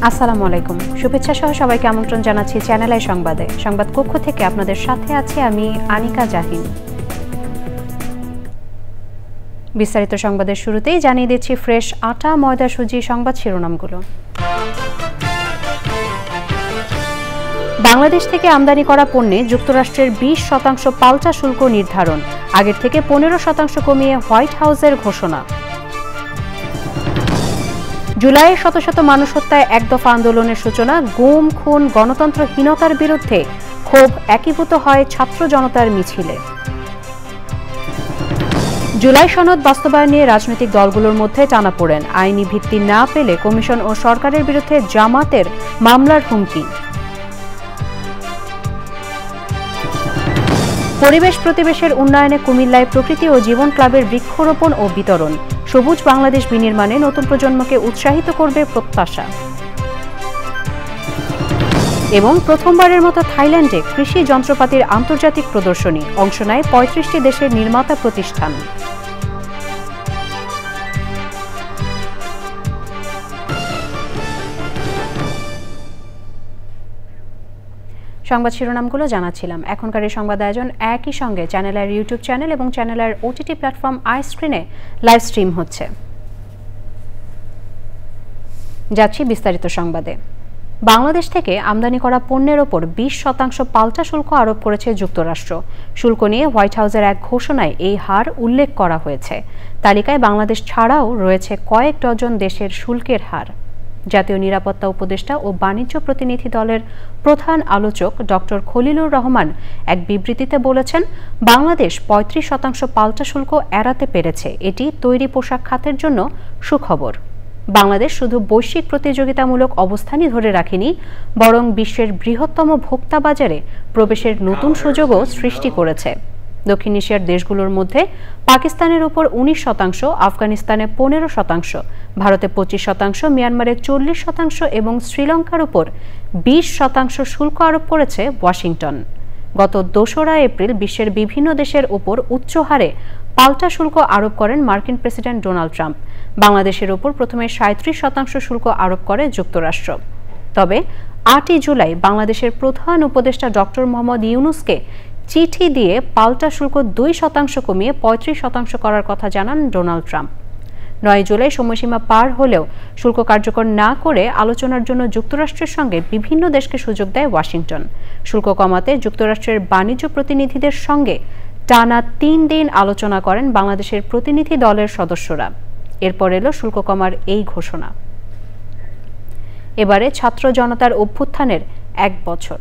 আসসালামু আলাইকুম, শুভেচ্ছা সহ সবাইকে আমন্ত্রণ জানাচ্ছি চ্যানেল আই সংবাদে। সংবাদ কক্ষ থেকে আপনাদের সাথে আছি আমি আনিকা জাহিন। বিস্তারিত সংবাদের শুরুতেই জানিয়ে দিচ্ছি ফ্রেশ আটা ময়দা সুজি সংবাদ শিরোনামগুলো। বাংলাদেশ থেকে আমদানি করা পণ্যে যুক্তরাষ্ট্রের 20% পাল্টা শুল্ক নির্ধারণ, আগের থেকে 15% কমিয়ে হোয়াইট হাউসের ঘোষণা। জুলাইয়ে শত শত মানুষ হত্যায় এক দফা আন্দোলনের সূচনা, গুম খুন গণতন্ত্রহীনতার বিরুদ্ধে ক্ষোভ একীভূত হয় ছাত্র জনতার মিছিলে। জুলাই সনদ বাস্তবায়ন নিয়ে রাজনৈতিক দলগুলোর মধ্যে টানাপোড়েন, আইনি ভিত্তি না পেলে কমিশন ও সরকারের বিরুদ্ধে জামাতের মামলার হুমকি। পরিবেশ প্রতিবেশের উন্নয়নে কুমিল্লায় প্রকৃতি ও জীবন ক্লাবের বৃক্ষরোপণ ও বিতরণ, সবুজ বাংলাদেশ বিনির্মাণে নতুন প্রজন্মকে উৎসাহিত করবে প্রত্যাশা। এবং প্রথমবারের মতো থাইল্যান্ডে কৃষি যন্ত্রপাতির আন্তর্জাতিক প্রদর্শনী, অংশ নেয় 35টি দেশের নির্মাতা প্রতিষ্ঠান। সংবাদ শিরোনামগুলো জানাচ্ছিলাম। এখনকার এই সংবাদ আয়োজন একই সঙ্গে চ্যানেলের ইউটিউব চ্যানেল এবং চ্যানেলের ওটিটি প্ল্যাটফর্ম আইস্ক্রিনে লাইভ স্ট্রিম হচ্ছে। যাচ্ছি বিস্তারিত সংবাদে। বাংলাদেশ থেকে আমদানি করা পণ্যের ওপর 20% পাল্টা শুল্ক আরোপ করেছে যুক্তরাষ্ট্র। শুল্ক নিয়ে হোয়াইট হাউসের এক ঘোষণায় এই হার উল্লেখ করা হয়েছে। তালিকায় বাংলাদেশ ছাড়াও রয়েছে কয়েক ডজন দেশের শুল্কের হার। জাতীয় নিরাপত্তা উপদেষ্টা ও বাণিজ্য প্রতিনিধি দলের প্রধান আলোচক ডক্টর খলিলুর রহমান এক বিবৃতিতে বলেছেন, বাংলাদেশ 35% পাল্টা শুল্ক এড়াতে পেরেছে। এটি তৈরি পোশাক খাতের জন্য সুখবর। বাংলাদেশ শুধু বৈশ্বিক প্রতিযোগিতামূলক অবস্থানই ধরে রাখেনি, বরং বিশ্বের বৃহত্তম ভোক্তা বাজারে প্রবেশের নতুন সুযোগও সৃষ্টি করেছে। দক্ষিণ এশিয়ার দেশগুলোর মধ্যে পাকিস্তানের উপর 19%, আফগানিস্তানে 15%, ভারতে 25%, মিয়ানমারে 40% এবং শ্রীলঙ্কার উপর 20% শুল্ক আরোপ করেছে ওয়াশিংটন। গত 2রা এপ্রিল বিশ্বের বিভিন্ন দেশের উপর উচ্চ হারে পাল্টা শুল্ক আরোপ করেন মার্কিন প্রেসিডেন্ট ডোনাল্ড ট্রাম্প। বাংলাদেশের উপর প্রথমে 37% শুল্ক আরোপ করে যুক্তরাষ্ট্র। তবে 8ই জুলাই বাংলাদেশের প্রধান উপদেষ্টা ডক্টর মোহাম্মদ ইউনূসকে চিঠি দিয়ে পাল্টা শুল্ক 2% কমিয়ে 35% করার কথা জানান ডোনাল্ড ট্রাম্প। 9 জুলাই সময়সীমা পার হলেও শুল্ক কার্যকর না করে আলোচনার জন্য যুক্তরাষ্ট্রের সঙ্গে বিভিন্ন দেশকে সুযোগ দেয় ওয়াশিংটন। শুল্ক কমাতে যুক্তরাষ্ট্রের বাণিজ্য প্রতিনিধিদের সঙ্গে টানা 3 দিন আলোচনা করেন বাংলাদেশের প্রতিনিধি দলের সদস্যরা। এরপর এলো শুল্ক কমার এই ঘোষণা। এবারে ছাত্র জনতার অভ্যুত্থানের 1 বছর।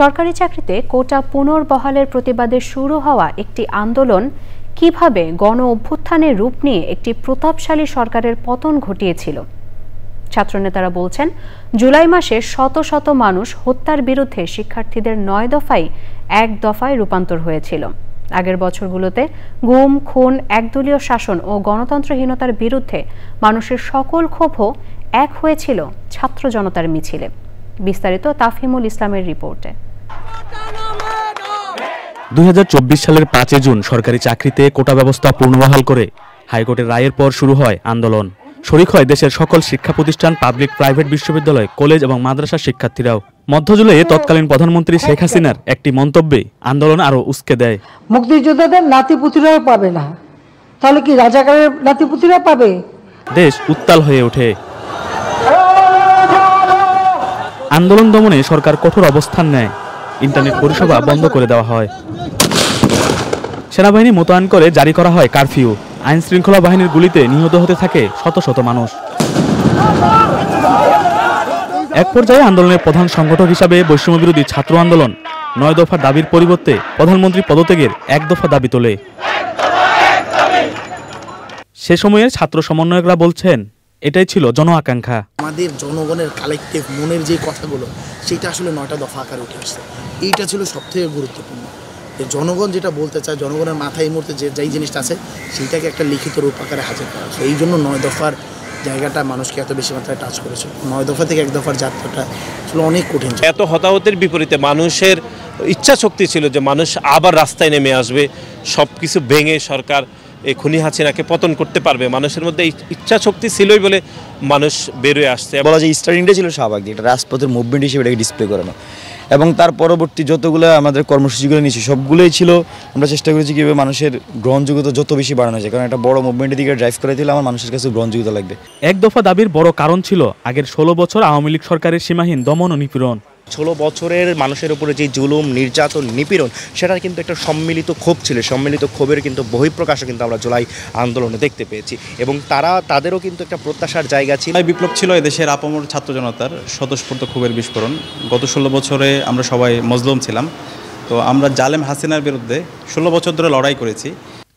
সরকারি চাকরিতে কোটা পুনর্বহালের প্রতিবাদে শুরু হওয়া একটি আন্দোলন কিভাবে গণ অভ্যুত্থানের রূপ নিয়ে একটি প্রতাপশালী সরকারের পতন ঘটিয়েছিল। ছাত্রনেতারা বলছেন, জুলাই মাসে শত শত মানুষ হত্যার বিরুদ্ধে শিক্ষার্থীদের 9 দফায় 1 দফায় রূপান্তর হয়েছিল। আগের বছরগুলোতে গুম খুন, একদলীয় শাসন ও গণতন্ত্রহীনতার বিরুদ্ধে মানুষের সকল ক্ষোভও এক হয়েছিল ছাত্র জনতার মিছিলে। বিস্তারিত তাফহিমুল ইসলামের রিপোর্টে। 2024 সালের 5 জুন সরকারি চাকরিতে কোটা ব্যবস্থা পুনর্বহাল করে হাইকোর্টের রায়ের পর শুরু হয় আন্দোলন। শরিক হয় দেশের সকল শিক্ষা প্রতিষ্ঠান, পাবলিক প্রাইভেট বিশ্ববিদ্যালয়, কলেজ এবং মাদ্রাসার শিক্ষার্থীরাও। মধ্য জুলাইয়ে তৎকালীন প্রধানমন্ত্রী শেখ হাসিনার একটি মন্তব্যে আন্দোলন আরো উস্কে দেয়। মুক্তিযোদ্ধাদের নাতিপুতিরাও পাবে না, তাহলে কি রাজাকারের নাতিপুতিরা পাবে? দেশ উত্তাল হয়ে ওঠে। আন্দোলন দমনে সরকার কঠোর অবস্থান নেয়। ইন্টারনেট পরিষেবা বন্ধ করে দেওয়া হয়। সেনাবাহিনী মোতায়েন করে জারি করা হয় কারফিউ। আইন শৃঙ্খলা বাহিনীর গুলিতে নিহত হতে থাকে শত শত মানুষ। এক পর্যায়ে আন্দোলনের প্রধান সংগঠক হিসাবে বৈষম্যবিরোধী ছাত্র আন্দোলন 9 দফা দাবির পরিবর্তে প্রধানমন্ত্রী পদত্যাগের 1 দফা দাবি তোলে। সে সময়ের ছাত্র সমন্বয়করা বলছেন, এটাই ছিল জন আকাঙ্ক্ষা। আমাদের জনগণের কালেক্টিভ মনের যে কথাগুলো সেটা আসলে 9টা দফা আকারে উঠে আসছে। এইটা ছিল সবথেকে গুরুত্বপূর্ণ। জনগণ যেটা বলতে চায়, জনগণের মাথায় এই মুহূর্তে যেই জিনিসটা আছে সেইটাকে একটা লিখিত রূপ আকারে হাজির করা। এই জন্য 9 দফার জায়গাটা মানুষকে এত বেশি মাত্রায় টাচ করেছে। 9 দফা থেকে 1 দফার যাত্রাটা আসলে অনেক কঠিন। এত হতাহতের বিপরীতে মানুষের ইচ্ছা শক্তি ছিল যে মানুষ আবার রাস্তায় নেমে আসবে, সব কিছু ভেঙে সরকার এই খুনি হাসিনাকে পতন করতে পারবে। মানুষের মধ্যে ইচ্ছা শক্তি ছিলই বলে মানুষ বেরোয় আসছে। বলা যায় স্টার্টিংটা ছিল শাহবাগ, এটা রাজপথের মুভমেন্ট হিসেবে এটাকে ডিসপ্লে করানো, এবং তার পরবর্তী যতগুলো আমাদের কর্মসূচিগুলো নিয়েছি সবগুলোই ছিল আমরা চেষ্টা করেছি কীভাবে মানুষের গ্রহণযোগ্যতা যত বেশি বাড়ানো যায়, কারণ একটা বড় মুভমেন্টের দিকে ড্রাইভ করে দিলে আমার মানুষের কাছে গ্রহণযোগ্যতা লাগবে। 1 দফা দাবির বড় কারণ ছিল আগের 16 বছর আওয়ামী লীগ সরকারের সীমাহীন দমন ও নিপীড়ন। 16 বছরের মানুষের উপরে যে জুলুম, নির্যাতন, নিপীড়ন, সেটা কিন্তু একটা সম্মিলিত ক্ষোভ ছিল। সম্মিলিত ক্ষোভের কিন্তু বহিঃপ্রকাশও কিন্তু আমরা জুলাই আন্দোলনে দেখতে পেয়েছি, এবং তাদেরও কিন্তু একটা প্রত্যাশার জায়গা ছিল। বিপ্লব ছিল এদেশের আপামর ছাত্র জনতার স্বতঃস্ফূর্ত ক্ষোভের বিস্ফোরণ। গত 16 বছরে আমরা সবাই মজলুম ছিলাম, তো আমরা জালেম হাসিনার বিরুদ্ধে 16 বছর ধরে লড়াই করেছি।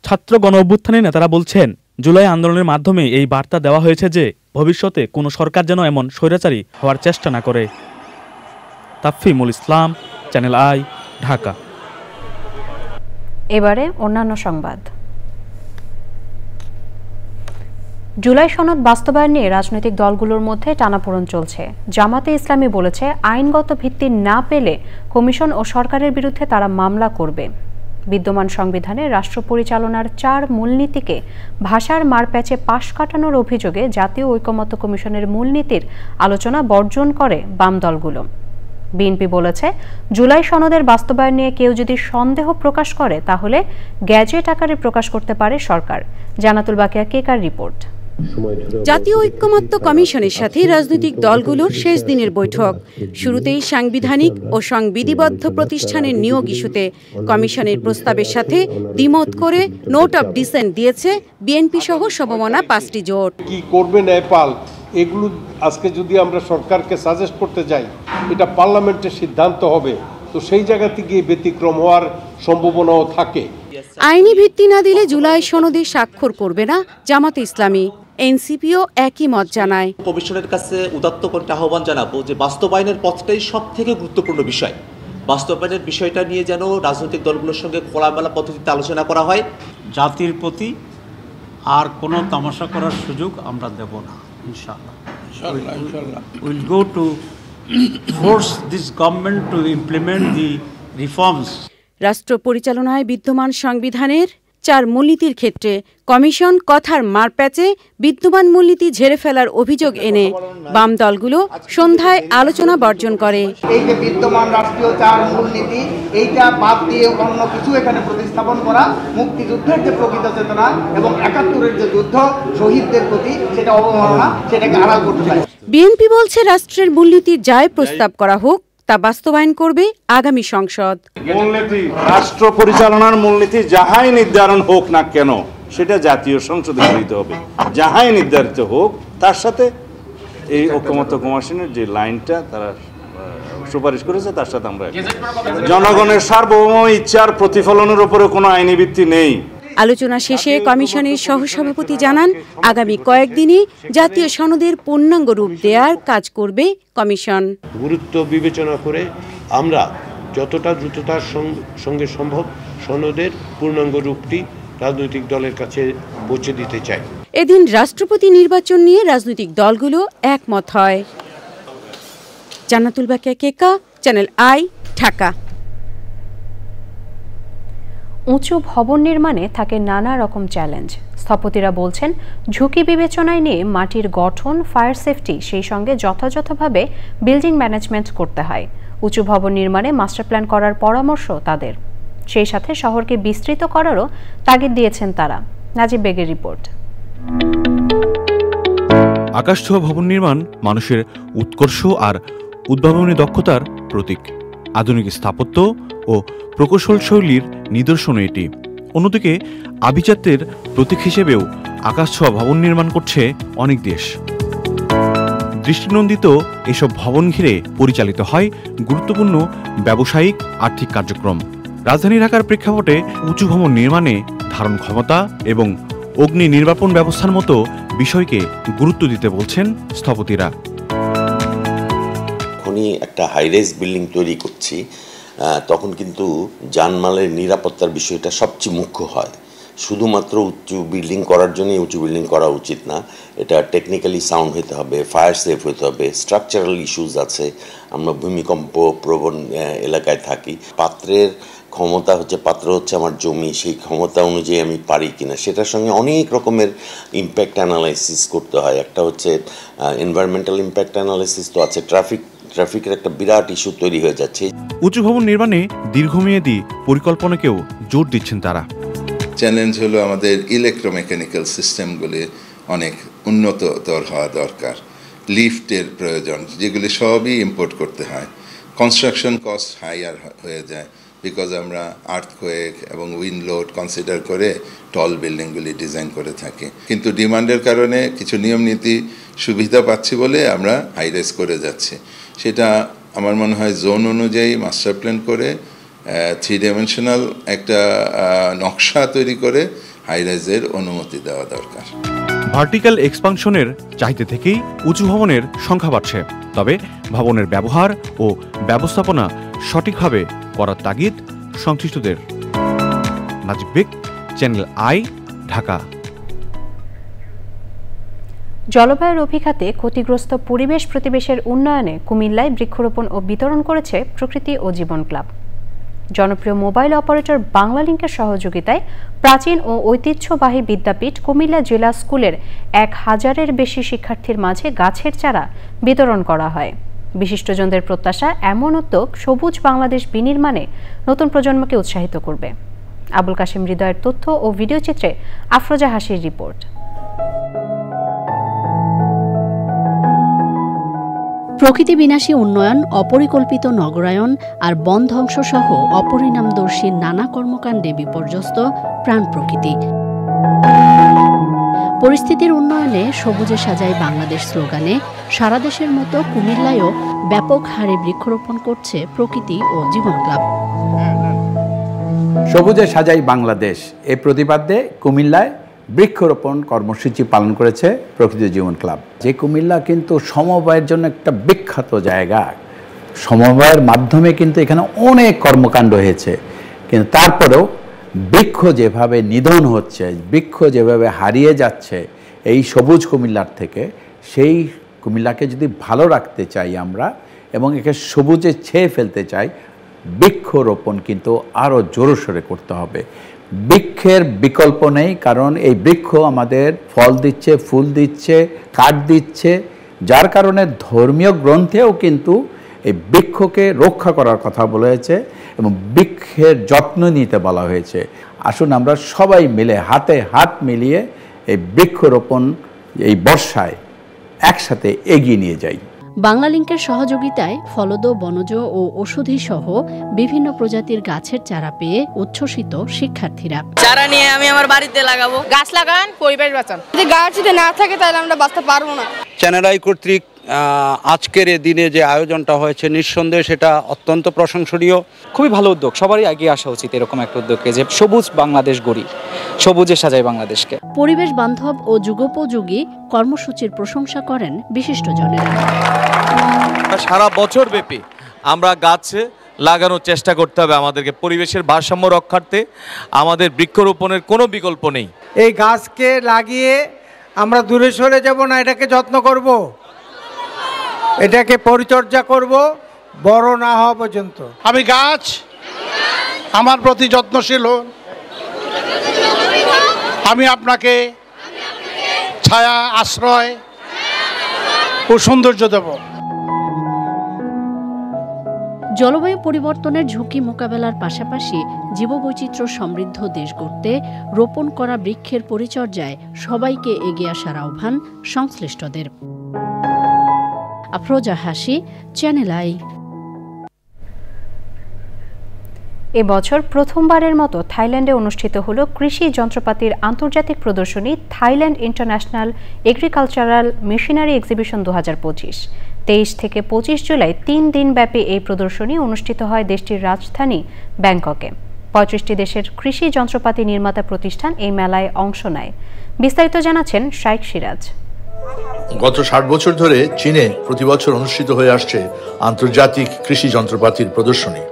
ছাত্র গণ অভ্যুত্থানের নেতারা বলছেন, জুলাই আন্দোলনের মাধ্যমে এই বার্তা দেওয়া হয়েছে যে ভবিষ্যতে কোনো সরকার যেন এমন স্বৈরাচারী হওয়ার চেষ্টা না করে। তাফিমুল ইসলাম, চ্যানেল আই, ঢাকা। এবারে অন্যান্য সংবাদ। জুলাই সনদ বাস্তবায়ন নিয়ে রাজনৈতিক দলগুলোর মধ্যে টানাপোড়েন চলছে। জামাতে ইসলামী বলেছে, আইনগত ভিত্তি না পেলে কমিশন ও সরকারের বিরুদ্ধে তারা মামলা করবে। বিদ্যমান সংবিধানে রাষ্ট্র পরিচালনার 4 মূলনীতিকে ভাষার মারপ্যাচে পাশ কাটানোর অভিযোগে জাতীয় ঐকমত্য কমিশনের মূলনীতির আলোচনা বর্জন করে বাম দলগুলো। বিএনপি বলেছে, জুলাই সনদের বাস্তবায়ন নিয়ে কেউ যদি সন্দেহ প্রকাশ করে তাহলে গ্যাজেট আকারে প্রকাশ করতে পারে সরকার। জানাতুল বাকিয়া কেকার রিপোর্ট। জাতীয় ঐকমত্য কমিশনের সাথে রাজনৈতিক দলগুলোর শেষ দিনের বৈঠক। শুরুতেই সাংবিধানিক ও সংবিধিবদ্ধ প্রতিষ্ঠানের নিয়োগ ইস্যুতে কমিশনের প্রস্তাবের সাথে দ্বিমত করে নোট অব ডিসেন্ট দিয়েছে বিএনপি সহ সমমনা 5টি জোট। কি করবে নেপাল, এগুলো আজকে যদি আমরা সরকারকে সাজেস্ট করতে যাই, এটা পার্লামেন্টের সিদ্ধান্ত হবে, তো সেই জায়গা থেকে ব্যতিক্রম হওয়ার সম্ভাবনাও থাকে। আইনি ভিত্তি না দিলে জুলাই সনদে স্বাক্ষর করবে না জামাতে ইসলামী। এনসিপিও একই মত জানায়। কমিশনের কাছে উদাত্ত কণ্ঠে আহ্বান জানাবো যে বাস্তবায়নের পথটাই সবথেকে গুরুত্বপূর্ণ বিষয়। বাস্তবায়নের বিষয়টা নিয়ে যেন রাজনৈতিক দলগুলোর সঙ্গে খোলামেলা পদ্ধতিতে আলোচনা করা হয়। জাতির প্রতি আর কোনো তামাশা করার সুযোগ আমরা দেব না, ইনশাআল্লাহ। Will go to force this government to implement the reforms. রাষ্ট্র পরিচালনায় বিদ্যমান সংবিধানের 4 মূলনীতির ক্ষেত্রে কমিশন কথার মারপ্যাচে বিদ্যমান মূলনীতি ঝেড়ে ফেলার অভিযোগ এনে বাম দলগুলো সন্ধ্যায় আলোচনা বর্জন করে। এই যে বিদ্যমান রাষ্ট্রীয় 4 মূলনীতি, এইটা বাদ দিয়ে অন্য কিছু এখানে প্রতিস্থাপন করা, মুক্তিযুদ্ধের যে প্রকৃত চেতনা এবং 71-এর যে যুদ্ধ শহীদদের প্রতি সেটা অবমাননা, সেটাকে আড়াল করতে চায়। বিএনপি বলছে, রাষ্ট্রের মূলনীতি যাই প্রস্তাব করা হোক তা বাস্তবায়ন করবে আগামী সংসদ। মূলনীতি, রাষ্ট্র পরিচালনার মূলনীতি যাহাই নির্ধারণ হোক না কেন, সেটা জাতীয় সংসদে গৃহীত হবে। যাহাই নির্ধারিত হোক, তার সাথে এই ঐকমত্য কমিশনের যে লাইনটা তারা সুপারিশ করেছে তার সাথে আমরা জনগণের সার্বভৌম ইচ্ছার প্রতিফলনের উপরে কোনো আইনি ভিত্তি নেই। আলোচনা শেষে কমিশনের সহসভাপতি জানান, আগামী কয়েকদিনে জাতীয় সনদের পূর্ণাঙ্গ রূপ দেওয়ার কাজ করবে কমিশন। গুরুত্ব বিবেচনা করে আমরা যতটা দ্রুততার সঙ্গে সম্ভব সনদের পূর্ণাঙ্গ রূপটি রাজনৈতিক দলের কাছে পৌঁছে দিতে চাই। এদিন রাষ্ট্রপতি নির্বাচন নিয়ে রাজনৈতিক দলগুলো একমত হয়। জান্নাতুল বাকিয়া কেকা, চ্যানেল আই, ঢাকা। উঁচু ভবন নির্মাণে থাকে নানা রকম চ্যালেঞ্জ। স্থপতিরা বলছেন, ঝুঁকি বিবেচনায় নিয়ে মাটির গঠন, ফায়ার সেফটি, সেই সঙ্গে যথাযথভাবে বিল্ডিং ম্যানেজমেন্ট করতে হয়। উঁচু ভবন নির্মাণে মাস্টার প্ল্যান করার পরামর্শ তাদের। সেই সাথে শহরকে বিস্তৃত করারও তাগিদ দিয়েছেন তারা। নাজিব বেগের রিপোর্ট। আকাশছোঁয়া ভবন নির্মাণ মানুষের উৎকর্ষ আর উদ্ভাবনী দক্ষতার প্রতীক। আধুনিক স্থাপত্য ও প্রকৌশল শৈলীর নিদর্শন এটি। অন্যদিকে আভিজাত্যের প্রতীক হিসেবেও আকাশছোঁয়া ভবন নির্মাণ করছে অনেক দেশ। দৃষ্টিনন্দিত এসব ভবন ঘিরে পরিচালিত হয় গুরুত্বপূর্ণ ব্যবসায়িক আর্থিক কার্যক্রম। রাজধানী ঢাকার প্রেক্ষাপটে উঁচু ভবন নির্মাণে ধারণ ক্ষমতা এবং অগ্নি নির্বাপন ব্যবস্থার মতো বিষয়কে গুরুত্ব দিতে বলছেন স্থপতিরা। যখনই একটা হাইরাইজ বিল্ডিং তৈরি করছি তখন কিন্তু জানমালের নিরাপত্তার বিষয়টা সবচেয়ে মুখ্য হয়। শুধুমাত্র উঁচু বিল্ডিং করার জন্যই উঁচু বিল্ডিং করা উচিত না, এটা টেকনিক্যালি সাউন্ড হতে হবে, ফায়ার সেফ হতে হবে, স্ট্রাকচারাল ইস্যুস আছে। আমরা ভূমিকম্প প্রবণ এলাকায় থাকি, পাত্রের ক্ষমতা হচ্ছে, পাত্র হচ্ছে আমার জমি, সেই ক্ষমতা অনুযায়ী আমি পারি কিনা সেটার সঙ্গে অনেক রকমের ইম্প্যাক্ট অ্যানালাইসিস করতে হয়। একটা হচ্ছে এনভায়রনমেন্টাল ইম্প্যাক্ট অ্যানালাইসিস তো আছে, ট্রাফিকের একটা বিরাট ইস্যু তৈরি হয়ে যাচ্ছে। উঁচু ভবন নির্মাণে দীর্ঘমেয়াদী পরিকল্পনাকেও জোর দিচ্ছেন তারা। চ্যালেঞ্জ হলো আমাদের ইলেকট্রোমেকানিক্যাল সিস্টেমগুলি অনেক উন্নততর হওয়া দরকার, লিফটের প্রয়োজন, যেগুলি সবই ইম্পোর্ট করতে হয়। কনস্ট্রাকশন কস্ট হাইয়ার হয়ে যায় বিকজ আমরা আর্থকোয়েক এবং উইন্ড লোড কনসিডার করে টল বিল্ডিংগুলি ডিজাইন করে থাকি, কিন্তু ডিমান্ডের কারণে কিছু নিয়ম নীতি সুবিধা পাচ্ছি বলে আমরা হাইরাইজ করে যাচ্ছি। সেটা আমার মনে হয় জোন অনুযায়ী মাস্টার প্ল্যান করে 3 ডাইমেনশনাল একটা নকশা তৈরি করে হাইরাইজের অনুমতি দেওয়া দরকার। ভার্টিক্যাল এক্সপানশনের চাহিদা থেকেই উঁচু ভবনের সংখ্যা বাড়ছে, তবে ভবনের ব্যবহার ও ব্যবস্থাপনা সঠিকভাবে করার তাগিদ সংশ্লিষ্টদের। নাজিব বেগ, চ্যানেল আই, ঢাকা। জলবায়ুর অভিঘাতে ক্ষতিগ্রস্ত পরিবেশ প্রতিবেশের উন্নয়নে কুমিল্লায় বৃক্ষরোপণ ও বিতরণ করেছে প্রকৃতি ও জীবন ক্লাব। জনপ্রিয় মোবাইল অপারেটর বাংলালিংকের সহযোগিতায় প্রাচীন ও ঐতিহ্যবাহী বিদ্যাপীঠ কুমিল্লা জেলা স্কুলের 1000-এর বেশি শিক্ষার্থীর মাঝে গাছের চারা বিতরণ করা হয়। বিশিষ্টজনদের প্রত্যাশা, এমন উদ্যোগ সবুজ বাংলাদেশ বিনির্মাণে নতুন প্রজন্মকে উৎসাহিত করবে। আবুল কাশেম হৃদয়ের তথ্য ও ভিডিও চিত্রে আফরোজা হাসির রিপোর্ট। প্রকৃতি বিনাশী উন্নয়ন, অপরিকল্পিত নগরায়ন আর বন ধ্বংস সহ অপরিণামদর্শী নানা কর্মকাণ্ডে বিপর্যস্ত প্রাণ প্রকৃতি। পরিস্থিতির উন্নয়নে সবুজে সাজাই বাংলাদেশ স্লোগানে সারা দেশের মতো কুমিল্লায়ও ব্যাপক হারে বৃক্ষরোপণ করছে প্রকৃতি ও জীবন ক্লাব। সবুজে সাজাই বাংলাদেশ এই প্রতিপাদ্যে কুমিল্লায় বৃক্ষরোপণ কর্মসূচি পালন করেছে প্রকৃতি জীবন ক্লাব। যে কুমিল্লা কিন্তু সমবায়ের জন্য একটা বিখ্যাত জায়গা, সমবায়ের মাধ্যমে কিন্তু এখানে অনেক কর্মকাণ্ড হয়েছে, কিন্তু তারপরেও বৃক্ষ যেভাবে নিধন হচ্ছে, বৃক্ষ যেভাবে হারিয়ে যাচ্ছে এই সবুজ কুমিল্লার থেকে, সেই কুমিল্লাকে যদি ভালো রাখতে চাই আমরা এবং একে সবুজে ছেয়ে ফেলতে চাই, বৃক্ষরোপণ কিন্তু আরও জোরসোরে করতে হবে। বৃক্ষের বিকল্প নেই, কারণ এই বৃক্ষ আমাদের ফল দিচ্ছে, ফুল দিচ্ছে, কাঠ দিচ্ছে, যার কারণে ধর্মীয় গ্রন্থেও কিন্তু এই বৃক্ষকে রক্ষা করার কথা বলা হয়েছে এবং বৃক্ষের যত্ন নিতে বলা হয়েছে। আসুন আমরা সবাই মিলে হাতে হাত মিলিয়ে এই বৃক্ষরোপণ এই বর্ষায় একসাথে এগিয়ে নিয়ে যাই। বাংলালিংকের সহযোগিতায় ফলদ, বনজ ও ওষুধি সহ বিভিন্ন প্রজাতির গাছের চারা পেয়ে উচ্ছ্বসিত শিক্ষার্থীরা। চারা নিয়ে আমি আমার বাড়িতে লাগাবো। গাছ লাগান, পরিবেশ বাঁচান। যদি গাছ যদি না থাকে তাহলে আমরা বাঁচতে পারবো না। চ্যানেল আই কর্তৃক আজকের এই দিনে যে আয়োজনটা হয়েছে, নিঃসন্দেহে সেটা অত্যন্ত প্রশংসনীয়। খুবই ভালো উদ্যোগ, সবারই এগিয়ে আসা উচিত এরকম একটা উদ্যোগকে, যে সবুজ বাংলাদেশ গড়ি, সবুজে সাজাই বাংলাদেশকে। পরিবেশ বান্ধব ও যুগোপযোগী কর্মসূচির প্রশংসা করেন বিশিষ্টজনেরা। সারা বছর ব্যাপী আমরা গাছ লাগানোর চেষ্টা করতে হবে আমাদেরকে। পরিবেশের ভারসাম্য রক্ষার্থে আমাদের বৃক্ষরোপণের কোনো বিকল্প নেই। এই গাছকে লাগিয়ে আমরা দূরে সরে যাব না, এটাকে যত্ন করব, এটাকে পরিচর্যা করব বড় না হওয়া পর্যন্ত। আমি গাছ আমার প্রতি যত্নশীল হন, আমি আপনাকে ছায়া, আশ্রয় ও সৌন্দর্য দেব। জলবায়ু পরিবর্তনের ঝুঁকি মোকাবেলার পাশাপাশি জীববৈচিত্র্য সমৃদ্ধ দেশ গড়তে রোপণ করা বৃক্ষের পরিচর্যায় সবাইকে এগিয়ে আসার আহ্বান সংশ্লিষ্টদের। আফরোজা হাসি, চ্যানেল আই। এবছর প্রথমবারের মতো থাইল্যান্ডে অনুষ্ঠিত হলো কৃষি যন্ত্রপাতির আন্তর্জাতিক প্রদর্শনী Thailand international agricultural machinery exhibition 2025। 23 থেকে 25 জুলাই 3 দিনব্যাপী এই প্রদর্শনী অনুষ্ঠিত হয় দেশটির রাজধানী ব্যাংককে। 35টি দেশের কৃষি যন্ত্রপাতি নির্মাতা প্রতিষ্ঠান এই মেলায় অংশ নেয়। বিস্তারিত জানাচ্ছেন শাইখ সিরাজ। গত 60 বছর ধরে চীনে প্রতি বছর অনুষ্ঠিত হয়ে আসছে আন্তর্জাতিক কৃষি যন্ত্রপাতির প্রদর্শনী।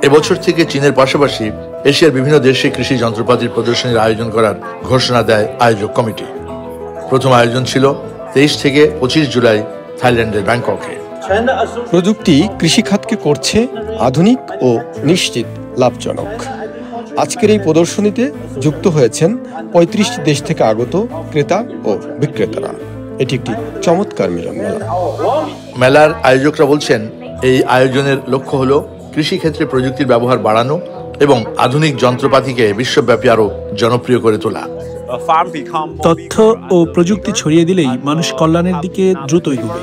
এবছর থেকে চীনের পাশাপাশি এশিয়ার বিভিন্ন দেশে কৃষি যন্ত্রপাতির প্রদর্শনীর আয়োজন করার ঘোষণা দেয় আয়োজক কমিটি। প্রথম আয়োজন ছিল 23 থেকে 25 জুলাই থাইল্যান্ডের ব্যাংককে। প্রযুক্তি কৃষিখাতকে করছে আধুনিক ও নিশ্চিত লাভজনক। আজকের এই প্রদর্শনীতে যুক্ত হয়েছেন 35টি দেশ থেকে আগত ক্রেতা ও বিক্রেতারা। এটি একটি চমৎকার মিলন মেলা। মেলার আয়োজকরা বলছেন, এই আয়োজনের লক্ষ্য হলো কৃষিক্ষেত্রে প্রযুক্তির ব্যবহার বাড়ানো এবং আধুনিক যন্ত্রপাতিকে বিশ্বব্যাপী আরো জনপ্রিয় করে তোলা। তথ্য ও প্রযুক্তি ছড়িয়ে দিলেই মানুষ কল্যাণের দিকে দ্রুত এগোবে।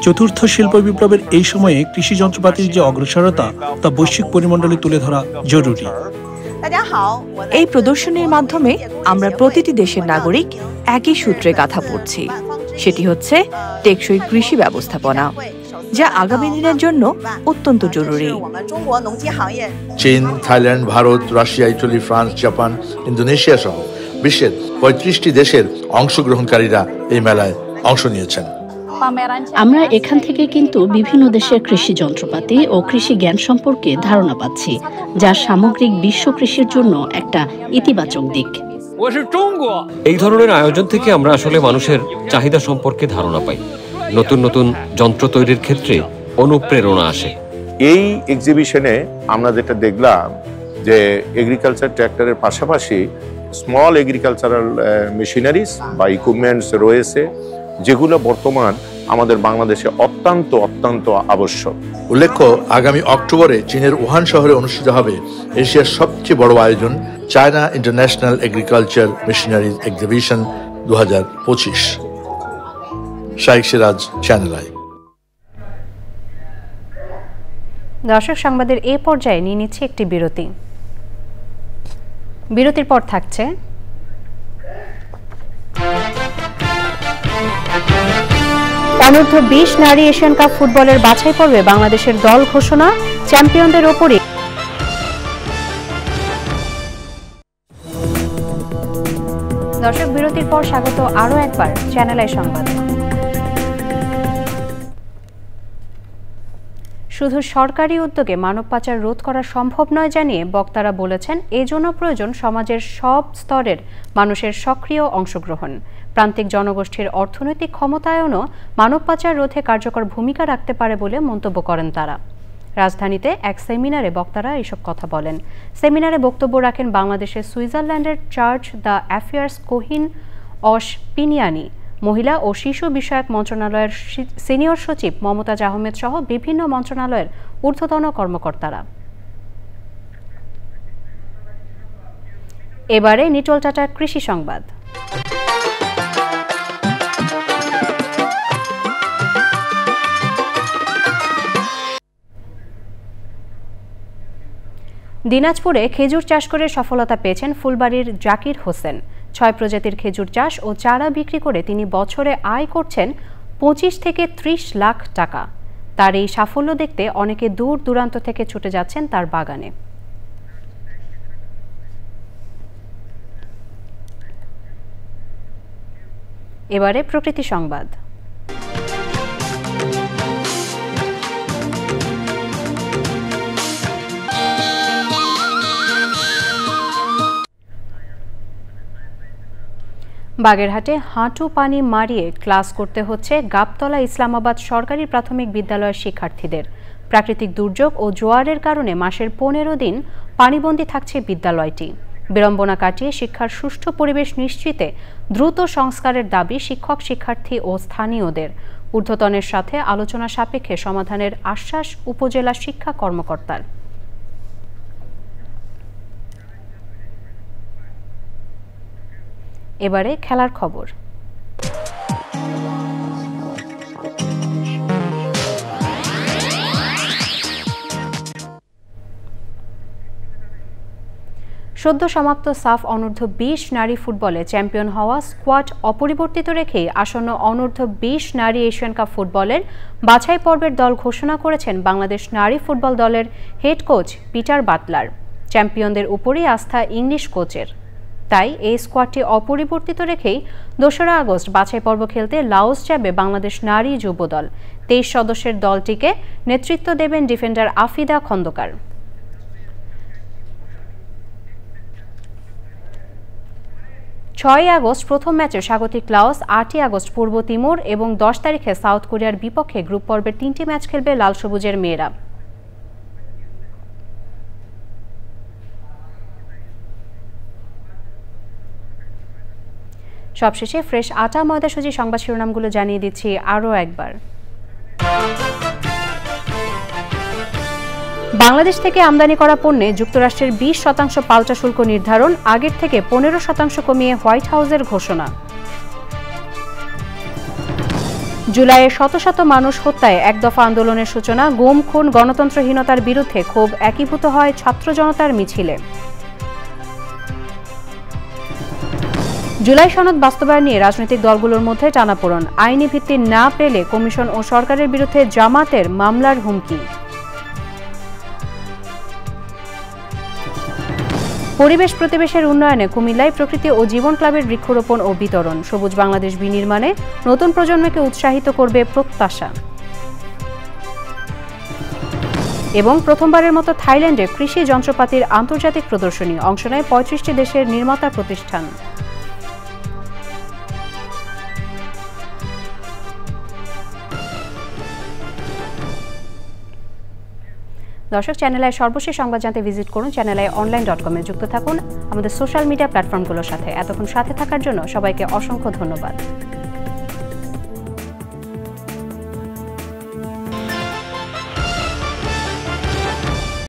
চতুর্থ শিল্প বিপ্লবের এই সময়ে কৃষি যন্ত্রপাতির যে অগ্রসরতা তা বৈশ্বিক পরিমণ্ডলে তুলে ধরা জরুরি। এই প্রদর্শনীর মাধ্যমে আমরা প্রতিটি দেশের নাগরিক একই সূত্রে গাথা পড়ছি, সেটি হচ্ছে টেকসই কৃষি ব্যবস্থাপনা, যা আগামী দিনের জন্য অত্যন্ত জরুরি। চীন, Thailand, Bharat, Russia, Italy, France, Japan, Indonesia সহ বিশ্বের 35টি দেশের অংশগ্রহণকারীরা এই মেলায় অংশ নিয়েছেন। আমরা এখান থেকে কিন্তু বিভিন্ন দেশের কৃষি যন্ত্রপাতি ও কৃষি জ্ঞান সম্পর্কে ধারণা পাচ্ছি, যা সামগ্রিক বিশ্ব কৃষির জন্য একটা ইতিবাচক দিক। এই ধরনের আয়োজন থেকে আমরা আসলে মানুষের চাহিদা সম্পর্কে ধারণা পাই, নতুন নতুন যন্ত্র তৈরির ক্ষেত্রে অনুপ্রেরণা আসে। এই এক্সিবিশনে আমরা যেটা দেখলাম যে এগ্রিকালচার ট্র্যাক্টরের পাশাপাশি স্মল এগ্রিকালচারাল মেশিনারিজ বা ইকুইপমেন্টস রয়েছে, যেগুলো বর্তমান আমাদের বাংলাদেশে অত্যন্ত অত্যন্ত আবশ্যক। উল্লেখ্য, আগামী অক্টোবরে চীনের উহান শহরে অনুষ্ঠিত হবে এশিয়ার সবচেয়ে বড় আয়োজন China international agriculture machinery exhibition 2025। Shaikh Siraj, channel I. দর্শক, সংবাদের এই পর্যায়ে নিয়ে নিচ্ছে একটি বিরতি। বিরতির পর থাকছে অনূর্ধ্ব 20 নারী এশিয়ান কাপ ফুটবলের বাছাই পর্বে বাংলাদেশের দল ঘোষণা, চ্যাম্পিয়নদের ওপরই। দর্শক, বিরতির পর স্বাগত আরও একবার চ্যানেল আই সংবাদ। শুধু সরকারি উদ্যোগে মানব পাচার রোধ করা সম্ভব নয় জানিয়ে বক্তারা বলেছেন, এজন্য প্রয়োজন সমাজের সব স্তরের মানুষের সক্রিয় অংশগ্রহণ। প্রান্তিক জনগোষ্ঠীর অর্থনৈতিক ক্ষমতায়নও মানব পাচার রোধে কার্যকর ভূমিকা রাখতে পারে বলে মন্তব্য করেন তারা। রাজধানীতে এক সেমিনারে বক্তারা এসব কথা বলেন। সেমিনারে বক্তব্য রাখেন বাংলাদেশের সুইজারল্যান্ডের চার্চ দ্য অ্যাফেয়ার্স কোহিন অস পিনিয়ানি, মহিলা ও শিশু বিষয়ক মন্ত্রণালয়ের সিনিয়র সচিব মমতাজ আহমেদ সহ বিভিন্ন মন্ত্রণালয়ের ঊর্ধ্বতন কর্মকর্তারা। এবারে নিটল টাটার কৃষি সংবাদ। দিনাজপুরে খেজুর চাষ করে সফলতা পেয়েছেন ফুলবাড়ির জাকির হোসেন। 6 প্রজাতির খেজুর চাষ ও চারা বিক্রি করে তিনি বছরে আয় করছেন 25 থেকে 30 লাখ টাকা। তার এই সাফল্য দেখতে অনেকে দূর দূরান্ত থেকে ছুটে যাচ্ছেন তার বাগানে। এবারে প্রকৃতি সংবাদ। বাগেরহাটে হাঁটু পানি মারিয়ে ক্লাস করতে হচ্ছে গাবতলা ইসলামাবাদ সরকারি প্রাথমিক বিদ্যালয়ের শিক্ষার্থীদের। প্রাকৃতিক দুর্যোগ ও জোয়ারের কারণে মাসের 15 দিন পানিবন্দী থাকছে বিদ্যালয়টি। বিড়ম্বনা কাটিয়ে শিক্ষার সুষ্ঠু পরিবেশ নিশ্চিতে দ্রুত সংস্কারের দাবি শিক্ষক, শিক্ষার্থী ও স্থানীয়দের। ঊর্ধ্বতনের সাথে আলোচনা সাপেক্ষে সমাধানের আশ্বাস উপজেলা শিক্ষা কর্মকর্তার। এবারে খেলার খবর। সদ্য সমাপ্ত সাফ অনূর্ধ্ব 20 নারী ফুটবলে চ্যাম্পিয়ন হওয়া স্কোয়াড অপরিবর্তিত রেখেই আসন্ন অনূর্ধ্ব 20 নারী এশিয়ান কাপ ফুটবলের বাছাই পর্বের দল ঘোষণা করেছেন বাংলাদেশ নারী ফুটবল দলের হেড কোচ পিটার বাটলার। চ্যাম্পিয়নদের উপরই আস্থা ইংলিশ কোচের, তাই এই স্কোয়াডটি অপরিবর্তিত রেখেই 2রা আগস্ট বাছাই পর্ব খেলতে লাওস যাবে বাংলাদেশ নারী যুব দল। 23 সদস্যের দলটিকে নেতৃত্ব দেবেন ডিফেন্ডার আফিদা খন্দকার। 6 আগস্ট প্রথম ম্যাচে স্বাগতিক লাওস, 8 আগস্ট পূর্ব তিমুর এবং 10 তারিখে সাউথ কোরিয়ার বিপক্ষে গ্রুপ পর্বের 3টি ম্যাচ খেলবে লাল সবুজের মেয়েরা। সবশেষে ফ্রেশ আটা ময়দা সুজি সংবাদ শিরোনামগুলো জানিয়ে দিচ্ছি আরও একবার। বাংলাদেশ থেকে আমদানি করা পণ্যে যুক্তরাষ্ট্রের 20% পাল্টা শুল্ক নির্ধারণ, আগের থেকে 15% কমিয়ে হোয়াইট হাউসের ঘোষণা। জুলাইয়ে শত শত মানুষ হত্যায় এক দফা আন্দোলনের সূচনা, গুম খুন গণতন্ত্রহীনতার বিরুদ্ধে ক্ষোভ একীভূত হয় ছাত্র জনতার মিছিলে। জুলাই সনদ বাস্তবায়ন নিয়ে রাজনৈতিক দলগুলোর মধ্যে টানাপোড়েন, আইনি ভিত্তি না পেলে কমিশন ও সরকারের বিরুদ্ধে জামাতের মামলার হুমকি। পরিবেশ প্রতিবেশের উন্নয়নে কুমিল্লায় প্রকৃতি ও জীবন ক্লাবের বৃক্ষরোপণ ও বিতরণ, সবুজ বাংলাদেশ বিনির্মাণে নতুন প্রজন্মকে উৎসাহিত করবে প্রত্যাশা। এবং প্রথমবারের মতো থাইল্যান্ডে কৃষি যন্ত্রপাতির আন্তর্জাতিক প্রদর্শনী, অংশ নেয় 35টি দেশের নির্মাতা প্রতিষ্ঠান। দর্শক, চ্যানেল আই সর্বশেষ সংবাদ জানতে ভিজিট করুন channelionline.com-এ। যুক্ত থাকুন আমাদের সোশ্যাল মিডিয়া প্ল্যাটফর্মগুলোর সাথে। এতক্ষণ সাথে থাকার জন্য সবাইকে অসংখ্য ধন্যবাদ।